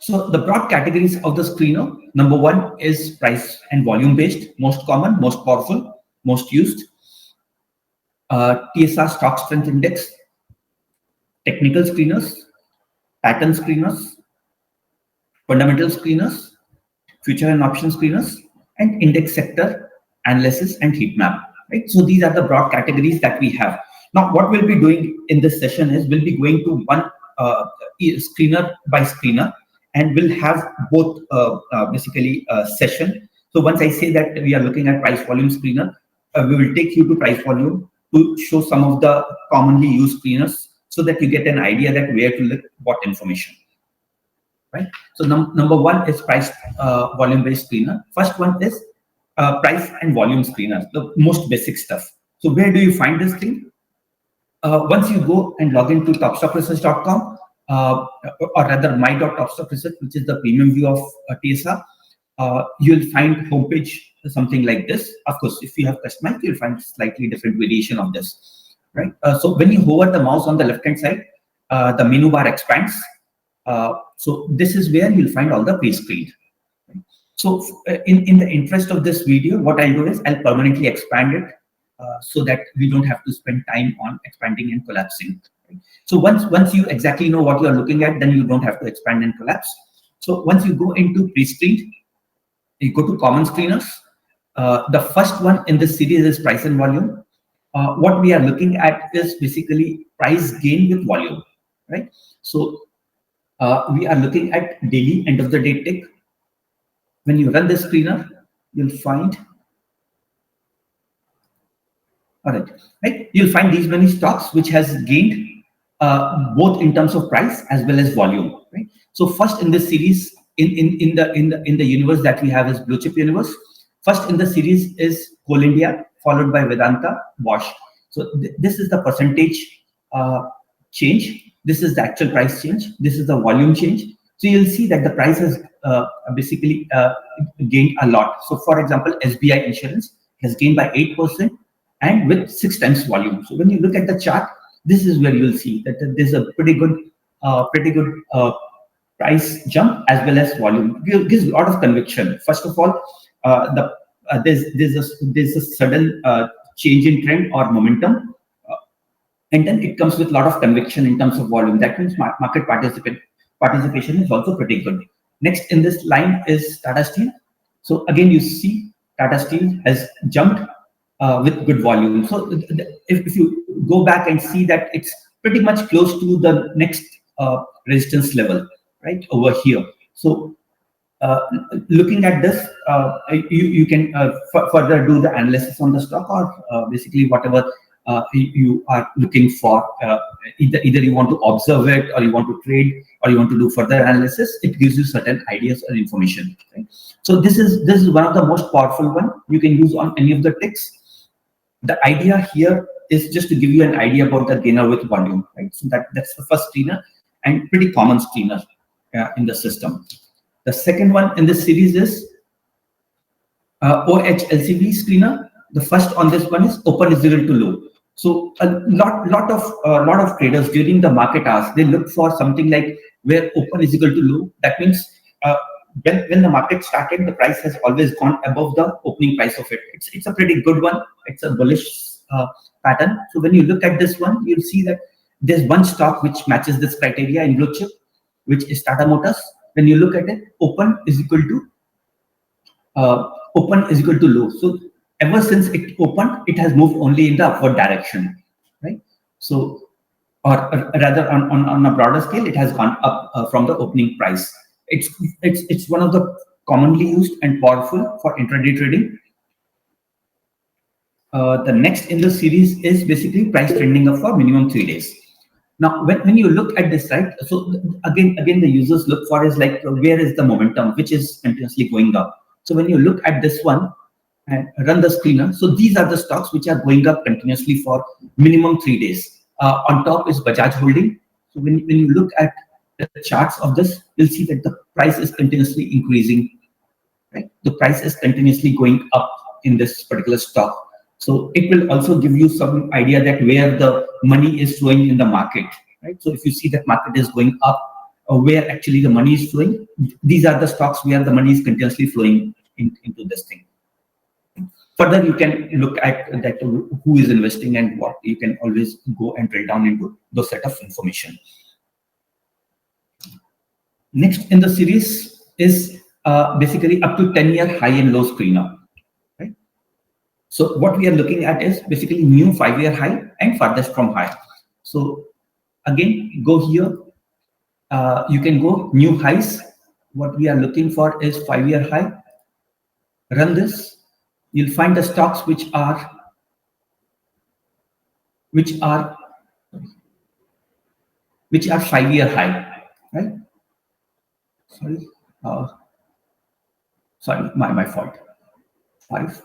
So the broad categories of the screener, number one is price and volume based, most common, most powerful, most used. TSR stock strength index, technical screeners, pattern screeners, fundamental screeners, future and option screeners, and index sector analysis and heat map. Right. So these are the broad categories that we have. Now, what we'll be doing in this session is we'll be going to one screener by screener, and we'll have both basically session. So once I say that we are looking at price volume screener, we will take you to price volume to show some of the commonly used screeners so that you get an idea that where to look what information. Right. So number one is price volume based screener. First one is price and volume screener, the most basic stuff. So where do you find this thing? Once you go and log into TopStockResearch.com, or rather my.TopStockResearch, which is the premium view of TSR, you'll find homepage something like this. Of course, if you have customized, you'll find slightly different variation of this. Right. So when you hover the mouse on the left-hand side, the menu bar expands. So this is where you'll find all the pre-screened. So in the interest of this video, what I'll do is I'll permanently expand it so that we don't have to spend time on expanding and collapsing. So once you exactly know what you're looking at, then you don't have to expand and collapse. So once you go into pre-screened, you go to common screeners. The first one in this series is price and volume. What we are looking at is basically price gain with volume, right? So we are looking at daily end of the day tick. When you run the screener, you'll find, right? You'll find these many stocks which has gained both in terms of price as well as volume, right? So first in this series, in the universe that we have is blue chip universe. First in the series is Coal India, followed by Vedanta, Bosch. So this is the percentage change. This is the actual price change. This is the volume change. So you'll see that the price has basically gained a lot. So for example, SBI Insurance has gained by 8% and with 6 times volume. So when you look at the chart, this is where you'll see that there's a pretty good price jump as well as volume. It gives a lot of conviction. First of all, there's a sudden change in trend or momentum, and then it comes with a lot of conviction in terms of volume. That means market participation is also pretty good. Next in this line is Tata Steel. So again, you see Tata Steel has jumped with good volume. So if you go back and see that it's pretty much close to the next resistance level, right over here. So looking at this, you can further do the analysis on the stock, or basically whatever you are looking for. Either you want to observe it, or you want to trade, or you want to do further analysis. It gives you certain ideas and information. Right? So this is one of the most powerful one you can use on any of the ticks. The idea here is just to give you an idea about the gainer with volume. Right? So that's the first screener and pretty common screener in the system. The second one in this series is OHLCV screener. The first on this one is open is equal to low. So a lot of traders during the market hours, they look for something like where open is equal to low. That means when the market started, the price has always gone above the opening price of it. It's a pretty good one. It's a bullish pattern. So when you look at this one, you'll see that there's one stock which matches this criteria in blue chip, which is Tata Motors. When you look at it, open is equal to low. So ever since it opened, it has moved only in the upward direction, right? So, or rather on a broader scale, it has gone up from the opening price. It's one of the commonly used and powerful for intraday trading. The next in the series is basically price trending up for minimum 3 days. Now, when you look at this, right, so again the users look for is like where is the momentum which is continuously going up. So when you look at this one and run the screener, so these are the stocks which are going up continuously for minimum 3 days. On top is Bajaj Holding. So when you look at the charts of this, you'll see that the price is continuously increasing. Right, the price is continuously going up in this particular stock. So it will also give you some idea that where the money is flowing in the market, right? So if you see that market is going up where actually the money is flowing. These are the stocks where the money is continuously flowing into this thing. Further, you can look at that who is investing and what. You can always go and drill down into those set of information. Next in the series is basically up to 10-year high and low screener. Right? So what we are looking at is basically new 5-year high and farthest from high. So again, go here. You can go new highs. What we are looking for is 5-year high. Run this. You'll find the stocks which are 5-year high, right? Sorry, my fault. 5,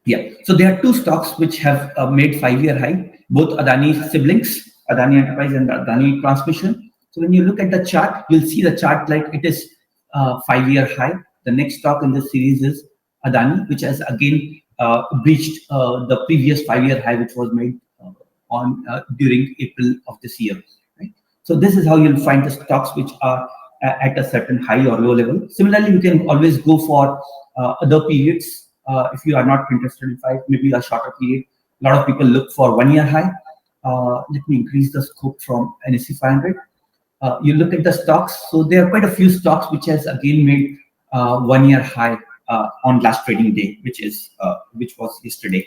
yeah. So there are two stocks which have made 5-year high, both Adani siblings, Adani Enterprise and Adani Transmission. So when you look at the chart, you'll see the chart like it is 5-year high. The next stock in this series is Adani, which has again breached the previous 5-year high, which was made during April of this year. Right? So this is how you'll find the stocks which are at a certain high or low level. Similarly, you can always go for other periods. If you are not interested in 5, maybe a shorter period. A lot of people look for 1-year high. Let me increase the scope from NSE 500. You look at the stocks. So there are quite a few stocks which has again made 1-year high on last trading day, which was yesterday.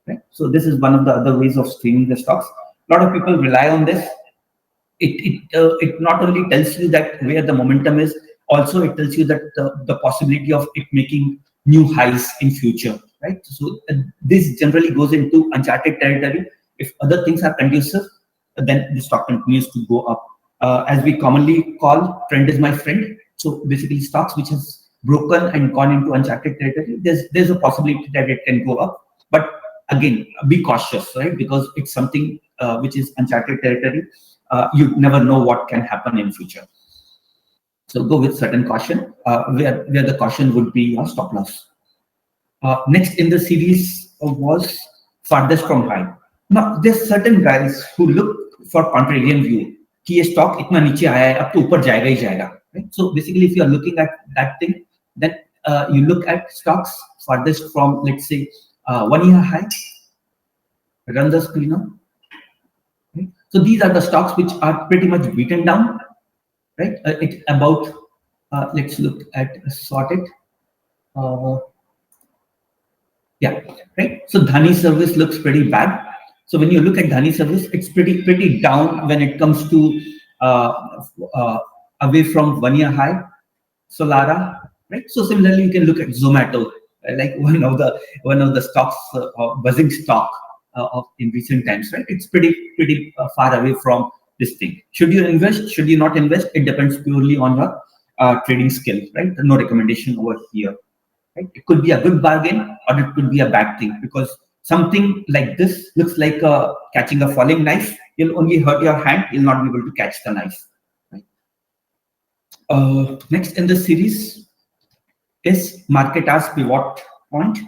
Right? So this is one of the other ways of screening the stocks. A lot of people rely on this. It not only tells you that where the momentum is, also it tells you that the possibility of it making new highs in future. Right? So this generally goes into uncharted territory. If other things are conducive, then the stock continues to go up. As we commonly call, trend is my friend. So basically, stocks which has broken and gone into uncharted territory, there's a possibility that it can go up. But again, be cautious, right? Because it's something which is uncharted territory. You never know what can happen in future. So go with certain caution, where the caution would be your stop loss. Next in the series was farthest from high. Now there's certain guys who look for contrarian view. कि ये stock इतना नीचे आया है, अब तो ऊपर जाएगा ही जाएगा. Right? So basically, if you are looking at that thing, then you look at stocks farthest from, let's say, 1-year high. Run the screener. Right? So these are the stocks which are pretty much beaten down. Right? It's about. Let's look at sorted. Yeah. Right. So Dhani service looks pretty bad. So when you look at Dhani service, it's pretty down when it comes to away from 1-year high. Solara, right? So similarly, you can look at Zomato, like one of the stocks, buzzing stock in recent times, right? It's pretty far away from this thing. Should you invest? Should you not invest? It depends purely on your trading skill, right? No recommendation over here. Right? It could be a good bargain or it could be a bad thing, because something like this looks like catching a falling knife. You'll only hurt your hand. You'll not be able to catch the knife. Right? Next in the series is market as pivot point.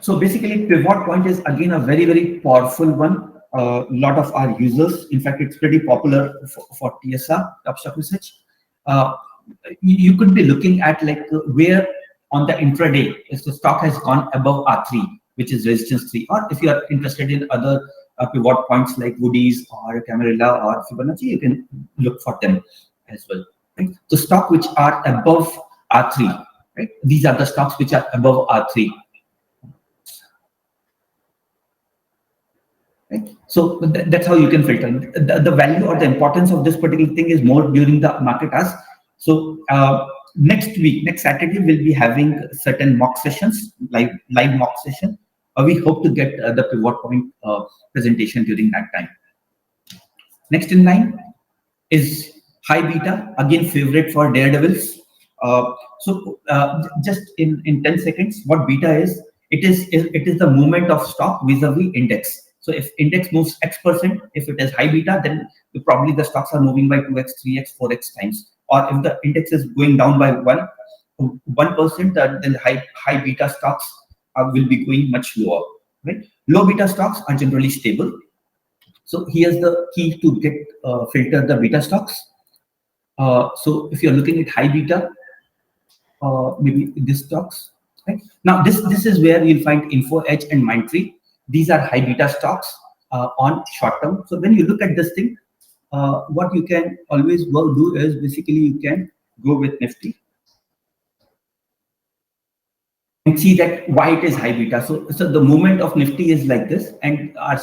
So basically, pivot point is again a very powerful one. A lot of our users, in fact, it's pretty popular for TSR, TopStockResearch. You could be looking at like where on the intraday if the stock has gone above R3, which is resistance 3, or if you are interested in other pivot points like Woody's or Camarilla or Fibonacci, you can look for them as well. Right? So stock which are above R3, right? These are the stocks which are above R3. Right? So that's how you can filter. The value or the importance of this particular thing is more during the market as. So next Saturday, we'll be having certain mock sessions, live mock session. We hope to get the pivot point presentation during that time. Next in line is high beta, again favorite for daredevils. Just in 10 seconds, what beta is? It is the movement of stock vis-a-vis index. So if index moves X%, if it is high beta, then probably the stocks are moving by 2x, 3x, 4x times. Or if the index is going down by 1%, then high beta stocks will be going much lower. Right? Low beta stocks are generally stable. So here's the key to get filter the beta stocks. So if you're looking at high beta, maybe this stocks. Right? Now this is where you'll find Info Edge and Mindtree. These are high beta stocks on short term. So when you look at this thing, what you can always do is basically you can go with Nifty and see that why it is high beta. So the movement of Nifty is like this, and our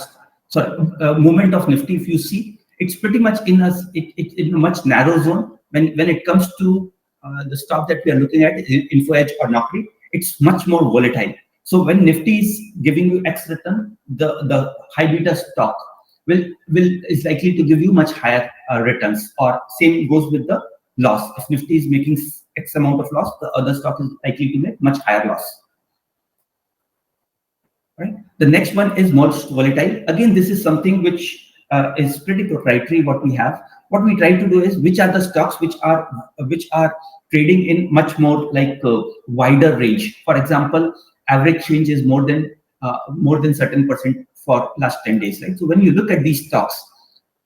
movement of Nifty, if you see, it's pretty much in in a much narrow zone. When it comes to the stock that we are looking at, Info Edge or Naukri, it's much more volatile. So when Nifty is giving you X return, the high beta stock is likely to give you much higher returns. Or same goes with the loss. If Nifty is making X amount of loss, the other stock is likely to make much higher loss. Right. The next one is most volatile. Again, this is something which is pretty proprietary. What we have, what we try to do is which are the stocks which are trading in much more like a wider range. For example, average change is more than certain percent for last 10 days. Right. So when you look at these stocks,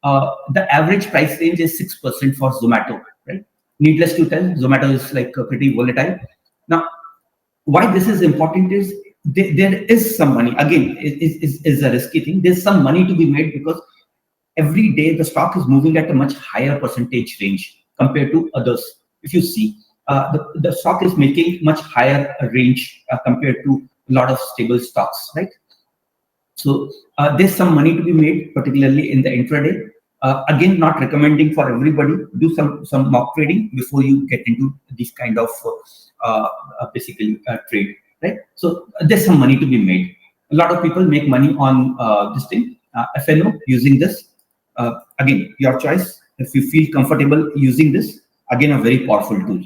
the average price range is 6% for Zomato. Right. Needless to tell, Zomato is like pretty volatile. Now, why this is important is there is some money. Again, is a risky thing. There's some money to be made because every day the stock is moving at a much higher percentage range compared to others. If you see, the stock is making much higher range compared to a lot of stable stocks, right? So there's some money to be made, particularly in the intraday. Again, not recommending for everybody. Do some mock trading before you get into this kind of basically trade, right? So there's some money to be made. A lot of people make money on this thing, FNO, using this. Again, your choice. If you feel comfortable using this, again, a very powerful tool.